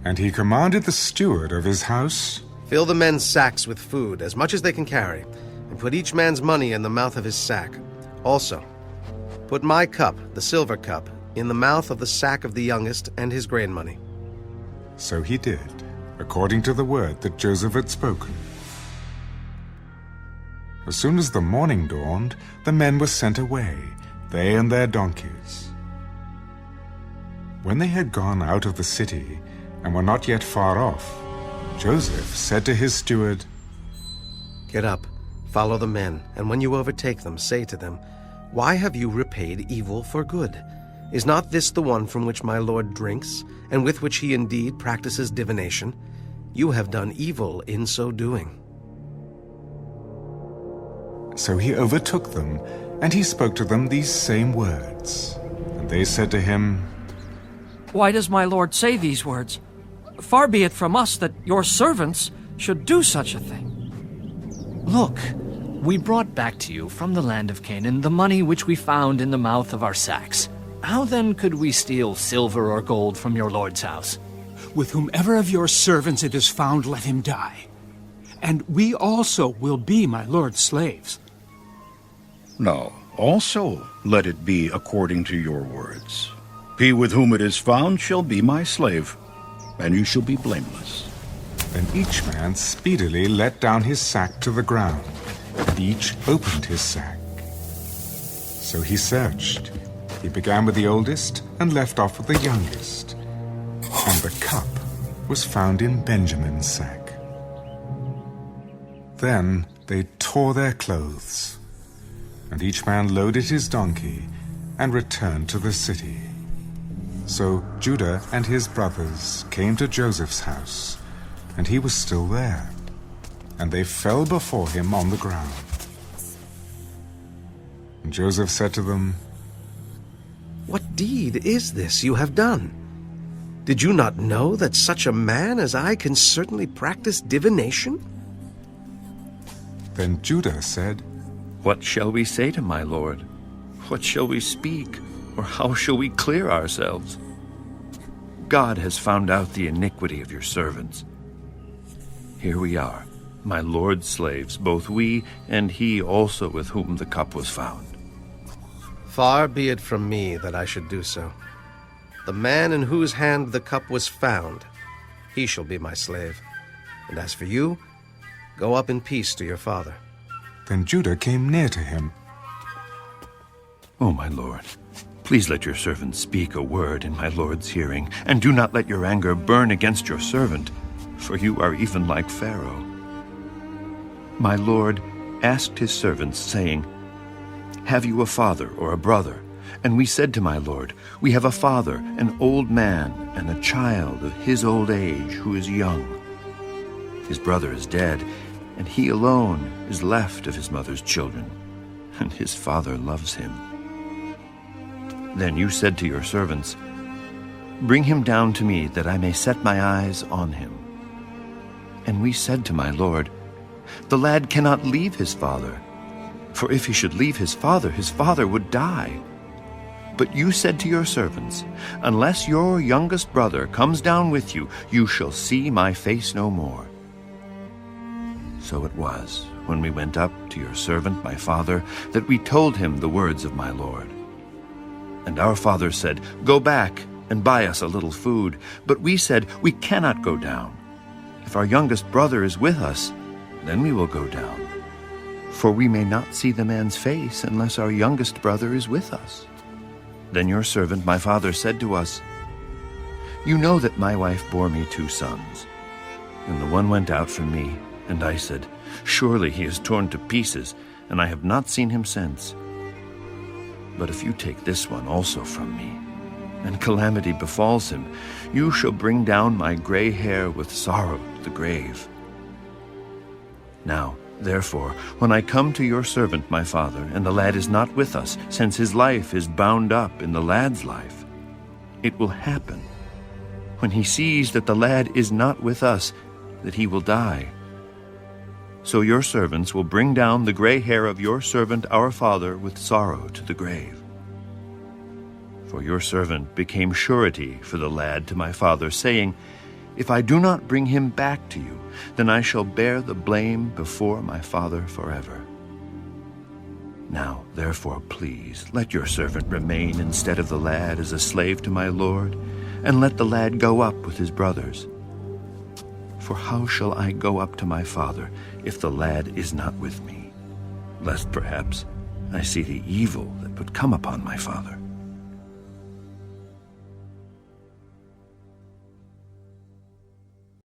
And he commanded the steward of his house, "Fill the men's sacks with food, as much as they can carry, and put each man's money in the mouth of his sack. Also, put my cup, the silver cup, in the mouth of the sack of the youngest and his grain money." So he did, according to the word that Joseph had spoken. As soon as the morning dawned, the men were sent away, they and their donkeys. When they had gone out of the city and were not yet far off, Joseph said to his steward, "Get up, follow the men, and when you overtake them, say to them, 'Why have you repaid evil for good? Is not this the one from which my Lord drinks, and with which he indeed practices divination? You have done evil in so doing.'" So he overtook them, and he spoke to them these same words. And they said to him, "Why does my Lord say these words? Far be it from us that your servants should do such a thing." "Look, we brought back to you from the land of Canaan the money which we found in the mouth of our sacks. How then could we steal silver or gold from your Lord's house?" "With whomever of your servants it is found, let him die. And we also will be my Lord's slaves." "No, also let it be according to your words. He with whom it is found shall be my slave, and you shall be blameless." Then each man speedily let down his sack to the ground, and each opened his sack. So he searched. He began with the oldest and left off with the youngest. And the cup was found in Benjamin's sack. Then they tore their clothes, and each man loaded his donkey and returned to the city. So Judah and his brothers came to Joseph's house, and he was still there, and they fell before him on the ground. And Joseph said to them, "What deed is this you have done? Did you not know that such a man as I can certainly practice divination?" Then Judah said, "What shall we say to my lord? What shall we speak, or how shall we clear ourselves? God has found out the iniquity of your servants. Here we are, my lord's slaves, both we and he also with whom the cup was found." "Far be it from me that I should do so. The man in whose hand the cup was found, he shall be my slave. And as for you, go up in peace to your father." Then Judah came near to him. "O my lord, please let your servant speak a word in my lord's hearing, and do not let your anger burn against your servant, for you are even like Pharaoh." My lord asked his servants, saying, "Have you a father or a brother?" And we said to my lord, "We have a father, an old man, and a child of his old age who is young. His brother is dead, and he alone is left of his mother's children, and his father loves him." Then you said to your servants, "Bring him down to me, that I may set my eyes on him." And we said to my lord, "The lad cannot leave his father, for if he should leave his father would die." But you said to your servants, "Unless your youngest brother comes down with you, you shall see my face no more." So it was, when we went up to your servant my father, that we told him the words of my lord. And our father said, "Go back and buy us a little food." But we said, "We cannot go down. If our youngest brother is with us, then we will go down. For we may not see the man's face unless our youngest brother is with us." Then your servant my father said to us, "You know that my wife bore me 2 sons. And the one went out from me, and I said, 'Surely he is torn to pieces, and I have not seen him since.' But if you take this one also from me, and calamity befalls him, you shall bring down my gray hair with sorrow to the grave. Now, therefore, when I come to your servant my father, and the lad is not with us, since his life is bound up in the lad's life, it will happen, when he sees that the lad is not with us, that he will die. So your servants will bring down the gray hair of your servant our father with sorrow to the grave. For your servant became surety for the lad to my father, saying, If I do not bring him back to you, then I shall bear the blame before my father forever. Now, therefore, please, let your servant remain instead of the lad as a slave to my lord, and let the lad go up with his brothers. For how shall I go up to my father if the lad is not with me? Lest perhaps I see the evil that would come upon my father.